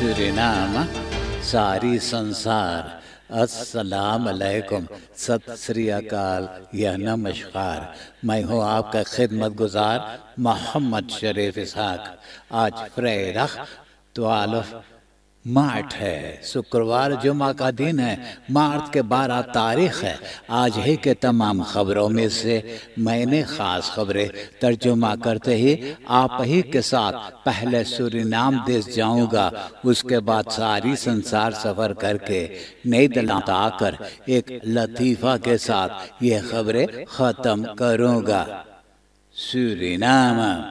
Suriname, सारी संसार, अस्सलाम अलैकुम, सत श्री अकाल या नमस्कार। मैं हूँ आपका खिदमतगुजार मोहम्मद शरीफ इसहाक। आज फ्राइडे 12 मार्च है, शुक्रवार जुमा का दिन है। मार्च के 12 तारीख है। आज ही के तमाम खबरों में से मैंने ख़ास खबरें तर्जुमा करते ही आप ही के साथ पहले सूरीनाम देश जाऊंगा, उसके बाद सारी संसार सफ़र करके नीदरलैंड आकर एक लतीफ़ा के साथ ये खबरें ख़त्म करूंगा। सूरीनाम।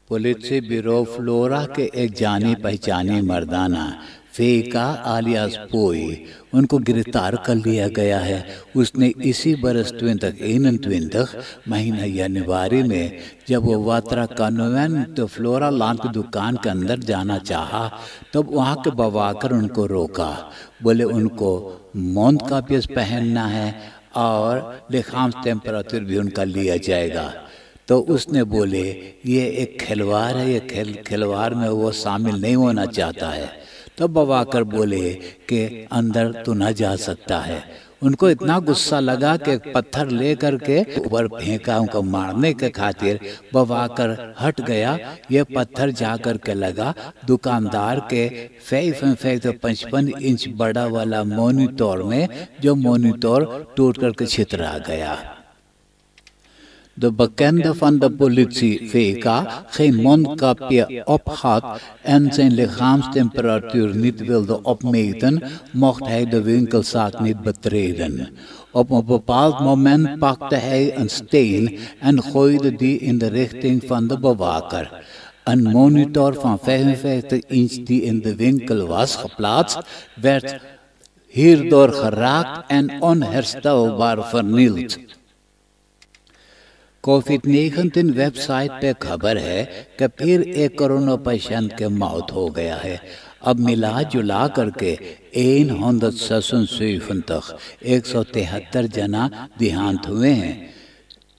पुलिस ब्यूरो फ्लोरा के एक जानी पहचानी मर्दाना फेका आलियास पोई उनको गिरफ्तार कर लिया गया है। उसने इसी बरस 2021 महीना जनवरी में जब वो वात्रा कन्वेंट फ्लोरा लॉन की दुकान के अंदर जाना चाहा, तब वहाँ के बवाकर उनको रोका। बोले उनको मौन का पीस पहनना है और लिखांश टेम्परेचर भी उनका लिया जाएगा। तो उसने बोले ये एक खिलवाड़ है, ये खिलवाड़ में वो शामिल नहीं होना चाहता है। तो बवाकर बोले कि अंदर तो न जा सकता है। उनको इतना गुस्सा लगा कि पत्थर लेकर के ऊपर फेंका उनको मारने के खातिर। बवाकर हट गया। ये पत्थर जाकर के लगा दुकानदार के फेंक 55 इंच बड़ा वाला मोनिटर में, जो मोनिटर टूट करके छितरा गया। De bekende van de politie, VK, geen mondkapje op had en zijn lichaamstemperatuur niet wilde opmeten, mocht hij de winkelzaak niet betreden. Op een bepaald moment pakte hij een steen en gooide die in de richting van de bewaker. Een monitor van 55 inch die in de winkel was geplaatst, werd hierdoor geraakt en onherstelbaar vernield। Covid website पे खबर है कि फिर एक corona patient के मौत हो गया है। अब मिला जुला करके 173 जना देहांत हुए हैं।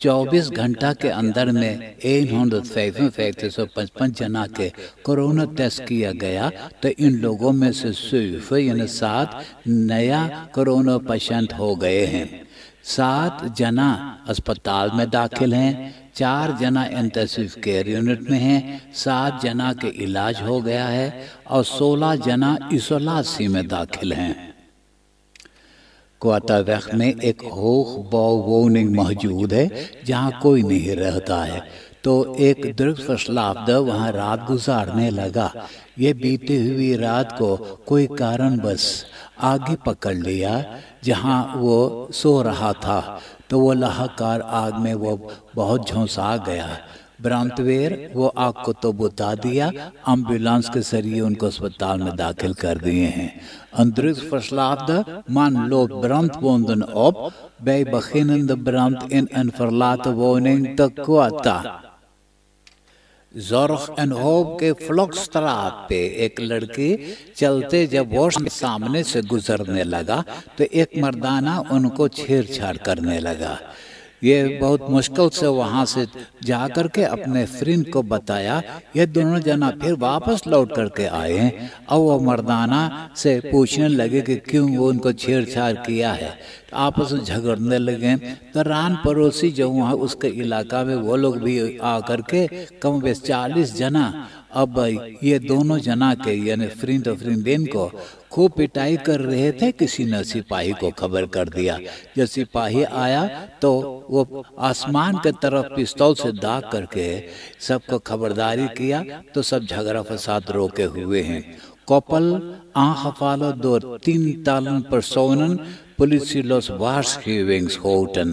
24 घंटा के अंदर में 155 जना के कोरोना टेस्ट किया गया। तो इन लोगों में से सिर्फ 7 नया कोरोना पेशेंट हो गए हैं। 7 जना अस्पताल में दाखिल हैं, 4 जना इंटेंसिव केयर यूनिट में हैं, 7 जना के इलाज हो गया है और 16 जना इsoलासी में दाखिल हैं। क्वार्टरवेक में एक होगबouwwoning मौजूद है जहाँ कोई नहीं रहता है। तो एक drugsverslaafde वहाँ रात गुजारने लगा। ये बीती हुई रात को कोई कारणवश आगे पकड़ लिया जहाँ वो सो रहा था। तो वो लाहकार आग में वो बहुत झोंसा गया। ब्रांतवेर वो आग को तो बुता दिया। एम्बुलेंस के जरिए उनको अस्पताल में दाखिल कर दिए हैं। Een drugsverslaafde man loopt brandwonden op bij beginnende brand in een verlaten woning te Quetta। ज़ोरख एंड होप के फ्लॉक्सट्राट पे एक लड़की चलते जब वॉश सामने से गुजरने लगा तो एक मर्दाना उनको छेड़छाड़ करने लगा। ये बहुत मुश्किल से वहाँ से जाकर के अपने फ्रेंड को बताया। ये दोनों जना फिर वापस लौट करके आए और वो मर्दाना से पूछने लगे कि क्यों वो उनको छेड़छाड़ किया है। तो आपस में झगड़ने लगे। तो रान पड़ोसी जो वहाँ उसके इलाका में वो लोग भी आकर के कम बेश 40 जना अब ये दोनों जना के यानी फ्रेंड और फ्रेंडिन को खूब पिटाई कर रहे थे। किसी ने सिपाही को खबर कर दिया। जब सिपाही आया तो वो आसमान के तरफ पिस्तौल से दाग करके सबको खबरदारी किया। तो सब झगड़ा फसाद रोके हुए हैं। Koppel aangevallen door tientallen personen, politieloos waarschuwingschoten।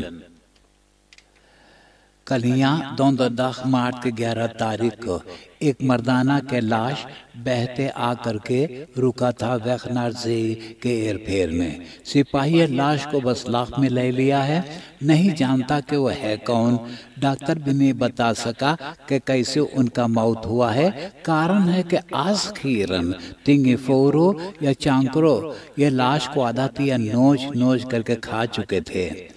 कल यहाँ donderdag मार्च के 11 तारीख को एक मर्दाना के लाश बहते आकर के रुका था वेखनार्जी के एयरफेयर में। सिपाही लाश को बस लाख में ले लिया है, नहीं जानता कि वो है कौन। डॉक्टर भी नहीं बता सका कि कैसे उनका मौत हुआ है। कारण है कि आखिरन तिंगीफोरो या चांकरो ये लाश को आधा या नोच करके खा चुके थे।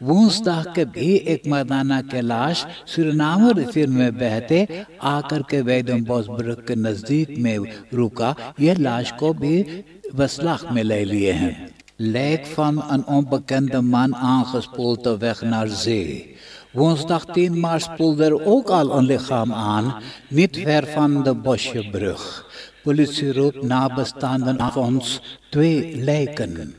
वोंसदाग के भी एक मर्दाना के लाश सुरिनाम रिवर में बहते आकर के वेडनबोसब्रुक के नजदीक में रुका। यह लाश को भी Beslag में ले लिए हैं। Lijk van een onbekende man aangespoeld de weg naar zee. Woensdag 10 maart spoelde er ook al een lichaam aan, niet ver van de Bosjebrug. Politie roept nabestaanden af ons 2 lijken.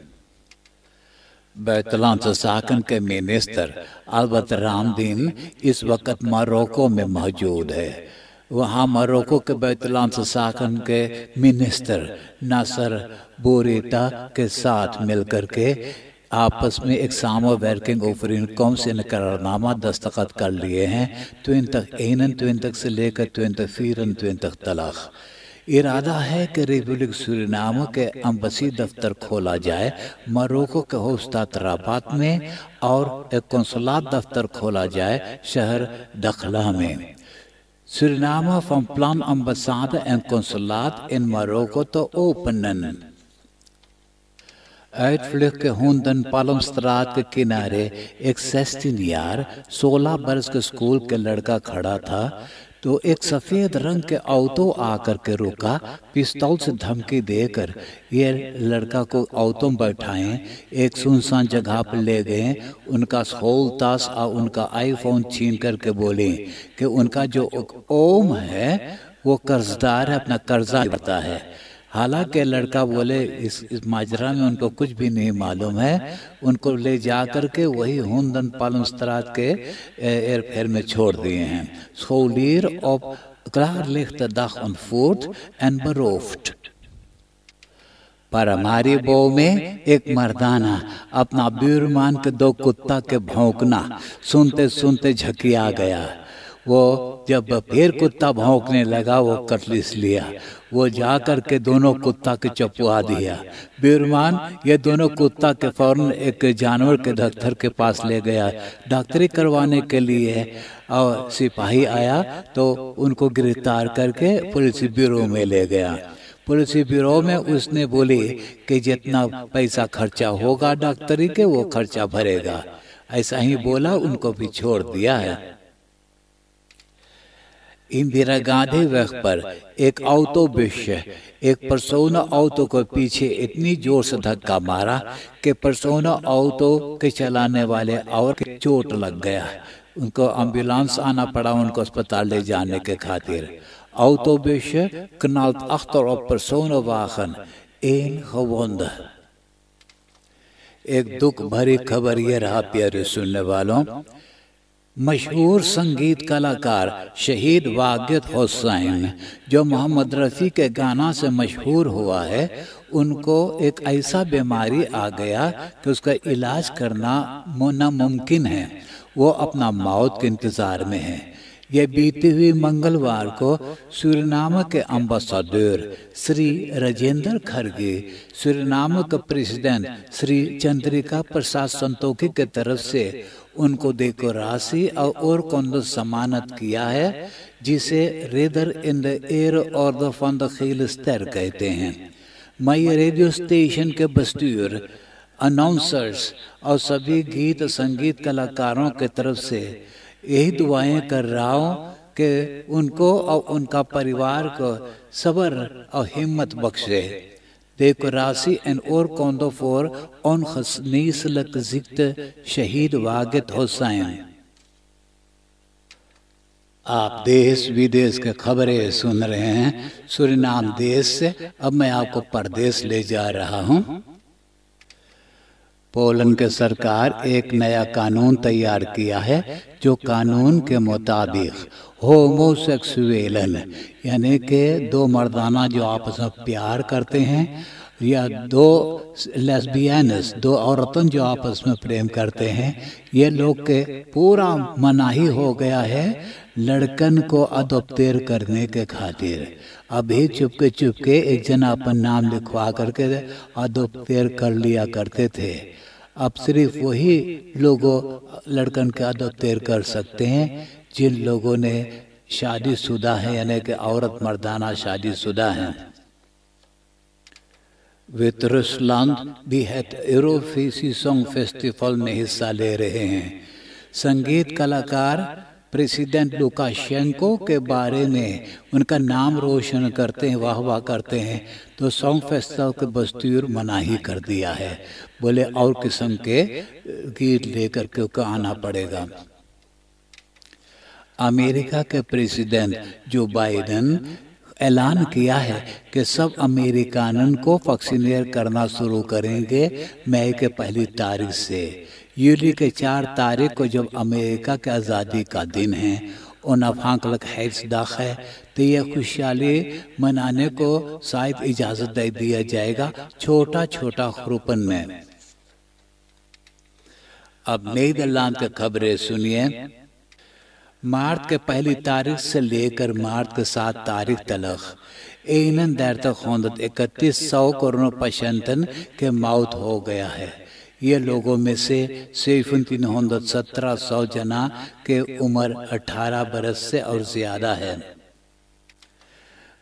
बुतलांचा साकन के minister Albert Ramdeen इस वक्त Morocco में मौजूद है। वहाँ Morocco के बुतलांचा साकन के minister नासर बोरेटा के साथ मिलकर के आपस में एक सामो वर्किंग ओवरeenkomst से करारनामा दस्तखत कर लिए हैं। 2021 से लेकर 2024 तक। इरादा है कि रिपब्लिक सूरीनाम के एम्बेसी दफ्तर खोला जाए मोरक्को के होस्टाद रबात में और एक कौंसलात दफ्तर खोला जाए शहर दखला में। Suriname van plan ambassade en consulaat in Marokko te openen. uitvlucht के हुंदन पालमस्त्रात के किनारे एक 16 यार 16 बरस के स्कूल के लड़का खड़ा था तो एक सफेद रंग के ऑटो आकर के रुका। पिस्तौल से धमकी देकर ये लड़का को ऑटो में बैठाएं, एक सुनसान जगह पर ले गए। उनका तास और उनका आईफोन छीन करके बोले कि उनका जो ओम है वो कर्जदार है, अपना कर्जा भरता है। हालांकि लड़का बोले इस माजरा में उनको कुछ भी नहीं मालूम है। उनको ले जा करके वही हुंदन पालमस्त्रात के एयरफेयर में छोड़ दिए हैं। Scholier op klaarlichte dag ontvoerd en beroofd। पारामारीबो में एक मर्दाना अपना बुरमान के 2 कुत्ता के भौंकना सुनते सुनते झकिया गया। वो जब फिर कुत्ता भौंकने लगा वो कटलिस लिया, वो जाकर के दोनों कुत्ता के चपवा दिया। बुरमान ये दोनों कुत्ता के फौरन एक जानवर के डॉक्टर के पास ले गया डॉक्टरी करवाने के लिए। और सिपाही आया तो उनको गिरफ्तार करके पुलिस ब्यूरो में ले गया। पुलिस ब्यूरो में उसने बोली कि जितना पैसा खर्चा होगा डॉक्टरी के वो खर्चा भरेगा। ऐसा ही बोला, उनको भी छोड़ दिया है। इंदिरा गांधी वक्त पर एक ऑटोबस एक पर्सोना ऑटो को पीछे इतनी जोर से धक्का मारा कि पर्सोना ऑटो के चलाने वाले और चोट लग गया। उनको एम्बुलेंस आना पड़ा उनको अस्पताल ले जाने के खातिर। ऑटोबस knalt achter op personenwagen 1 gewonde। एक दुख भरी खबर ये रहा प्यारे सुनने वालों, मशहूर संगीत कलाकार शहीद वागिद हुसैन जो मोहम्मद रफ़ी के गाना से मशहूर हुआ है, उनको एक ऐसा बीमारी आ गया कि उसका इलाज करना नामुमकिन है। वो अपना मौत के इंतज़ार में है। यह बीती हुई मंगलवार को सूरीनाम के अम्बासडर श्री राजेंद्र खरगे, सूरीनाम के प्रेसिडेंट श्री चंद्रिका प्रसाद संतोखी के तरफ से उनको डेकोरेसी और कोंदो सम्मानित किया है, जिसे rather in the air order van de gele ster कहते हैं। मैं ये रेडियो स्टेशन के बस्तूर अनाउंसर्स और सभी गीत संगीत कलाकारों के तरफ से यही दुआएं कर रहा हूँ कि उनको और उनका परिवार को सब्र और हिम्मत बख्शे। Decoratie en oorkonde voor ongeneeslijke ziekte शहीद वागिद हुसैन। आप देश विदेश के खबरें सुन रहे हैं सूरीनाम देश से। अब मैं आपको परदेश ले जा रहा हूँ। पोलैंड के सरकार एक नया कानून तैयार किया है जो कानून के मुताबिक होमोसेक्सुअल यानी कि 2 मर्दाना जो आपस में प्यार करते हैं या 2 लेस्बियन्स 2 औरतें जो आपस में प्रेम करते हैं, ये लोग के पूरा मनाही हो गया है लड़कन को अडॉप्टेर करने के खातिर। अभी चुपके चुपके एक जना अपन नाम लिखवा करके अडॉप्टेर कर लिया करते थे। अब सिर्फ वही लोगों लड़कन के अडॉप्टेर कर सकते हैं जिन लोगों ने शादीशुदा है, यानी कि औरत मर्दाना शादीशुदा है। वितरुसलैंड भी यूरोफेसी सॉन्ग फेस्टिवल में हिस्सा ले रहे हैं। संगीत कलाकार प्रेसिडेंट लुकाशेंको के बारे में उनका नाम रोशन करते हैं, वाह वाह करते हैं, तो सॉन्ग फेस्टिवल के दस्तूर मना ही कर दिया है। बोले और किस्म के गीत लेकर के आना पड़ेगा। अमेरिका के प्रेसिडेंट जो बाइडेन ऐलान किया है कि सब अमेरिकनों को वैक्सीनेट करना शुरू करेंगे मई के पहली तारीख से। यूली के 4 तारीख को जब अमेरिका के आज़ादी का दिन है और अफांकलक हैसदाख है, तो यह खुशहाली मनाने को शायद इजाज़त दे दिया जाएगा छोटा छोटा ग्रुपन में। अब नीदरलैंड की खबरें सुनिए। मार्च के पहली तारीख से लेकर मार्च के 7 तारीख तक 3100 कोरोना पेशेंटन के मौत हो गया है। ये लोगों में से 1700 जना के उम्र 18 बरस से और ज़्यादा है।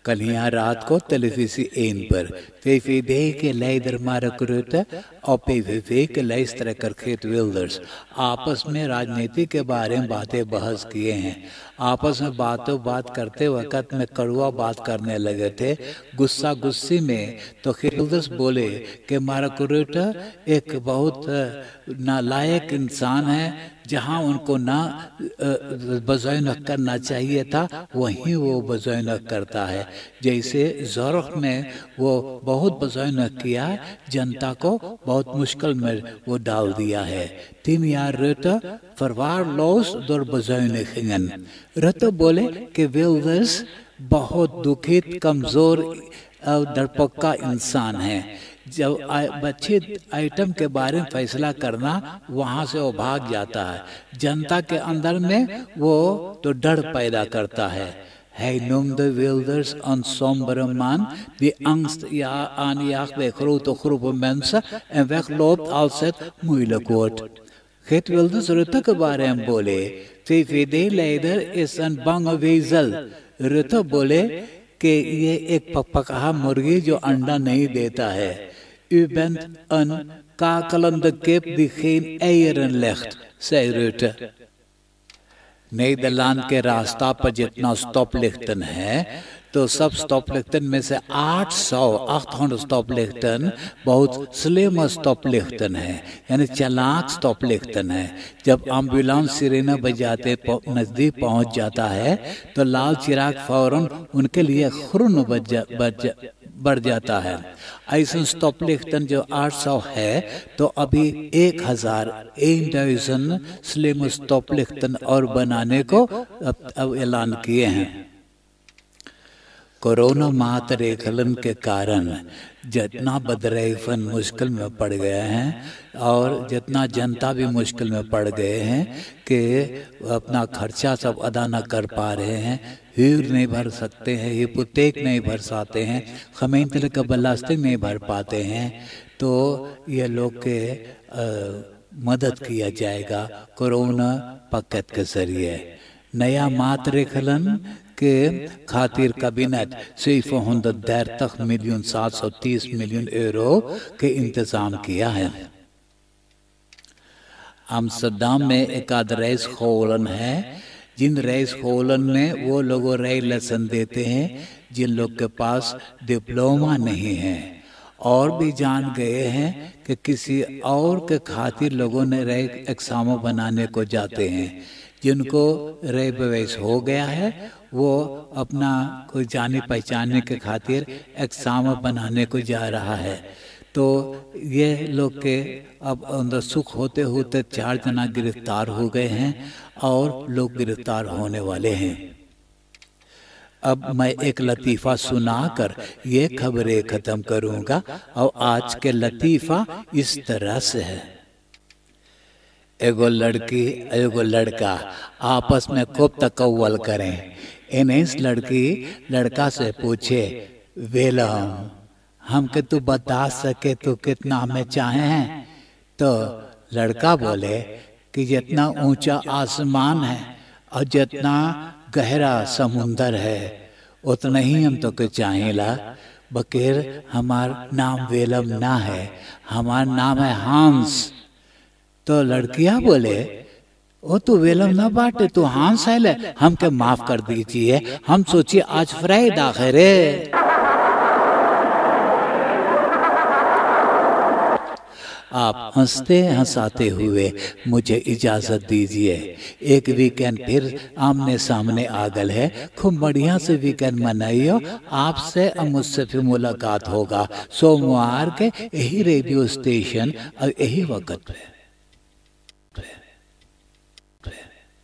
कल यहाँ रात को टेलीविज़न पर PVV के leider Mark Rutte और PVV के lijsttrekker Geert Wilders आपस में राजनीति के बारे में बातें बहस किए हैं। आपस में बात करते वक्त में कड़वा बात करने लगे थे, गुस्सा गुस्सी में। तो विल्डर्स बोले कि मार्क रुtte एक बहुत नालायक इंसान है, जहाँ उनको ना बज़ैनक करना चाहिए था वहीं वो बज़ैनक करता है। जैसे ज़रूरत में वो बहुत बज़ैनक किया, जनता को बहुत मुश्किल में वो डाल दिया है। 10 jaar Rutte verwaarloosd door bezuinigingen। रुtte बोले कि विल्डर्स बहुत दुखित, कमज़ोर और डरपोका इंसान है। जब बच्चे आइटम के बारे में फैसला करना, वहाँ से वो भाग जाता है। जनता के अंदर में वो तो डर पैदा करता है। Hij noemde Wilders een sombere man die angst aanjaagt bij grote groepen mensen en wegloopt als het moeilijk wordt. Geert Wilders Rutte के बारे में बोले, VVD leider is een bange wezel। रुtte बोले कि ये एक पकपका मुर्गी जो अंडा नहीं देता है। U bent een kakelende kip die geen eieren legt, zei Rutte। Netherlands के रास्ता पर जितना स्टॉप लिखतन है, तो सब स्टॉप लिखतन में से 800 स्टॉप लिखतन बहुत स्लिम स्टॉप लिखतन है, यानी चालाक स्टॉप लिखतन है। जब एम्बुलेंस सिरेना बजाते नज़दीक पहुंच जाता है, तो लाल चिराग फौरन उनके लिए खुरन बढ़ जाता है। ऐसा स्टॉप लिखतन जो 800 है, तो अभी 1000 स्लिम स्टॉप लिखतन और बनाने को अब ऐलान किए हैं। कोरोना मातरेखलन के कारण जितना बदरैफन मुश्किल में पड़ गए हैं और जितना जनता भी मुश्किल में पड़ गए हैं कि अपना खर्चा सब अदा न कर पा रहे हैं, हीर नहीं भर सकते हैं, हिपोथेक नहीं भर सकते हैं, खमींतल का बलास्टिक नहीं भर पाते हैं, तो ये लोग के मदद किया जाएगा कोरोना पैकेज के जरिए। नया मातरेखलन के खातिर कैबिनेट 730 मिलियन 730 मिलियन यूरो के इंतजाम किया है। आम्स्टरडम में एक आध रेस खोलन है, जिन रेस खोलन में वो लोगों रेस लेसन देते हैं जिन लोग के पास डिप्लोमा नहीं है, और भी जान गए हैं कि किसी और के खातिर लोगों ने रेस एग्जाम बनाने को जाते हैं। जिनको रे प्रवेश हो गया है वो अपना कोई जाने पहचानने के खातिर एग्जाम बनाने को जा रहा है। तो ये लोग के अब अंदर सुख होते होते 4 जना गिरफ्तार हो गए हैं और लोग गिरफ्तार होने वाले हैं। अब मैं एक लतीफ़ा सुनाकर ये खबरें ख़त्म करूँगा, और आज के लतीफ़ा इस तरह से है। एगो लड़की एगो लड़का आपस में खूब तकव्वल करें। इनेस लड़की लड़का से पूछे, वेलम हमके तू बता सके तो कितना हमें चाहे हैं? तो लड़का बोले कि जितना ऊंचा आसमान है और जितना गहरा समुंदर है उतना ही हम तो के चाहेला। बकेर हमार नाम वेलम ना है, हमार नाम है हांस। तो लड़कियां बोले ओ तू वेलम ना बाटे, तू हांस है, हमके माफ कर दीजिए, हम सोचिए आज फ्राइडे है रे। आप हंसते हंसाते हुए मुझे इजाजत दीजिए। एक वीकेंड फिर आमने सामने आ गल है, खूब बढ़िया से वीकेंड मनाइयो। आपसे और मुझसे फिर मुलाकात होगा सोमवार के यही रेडियो स्टेशन और यही वक्त पे।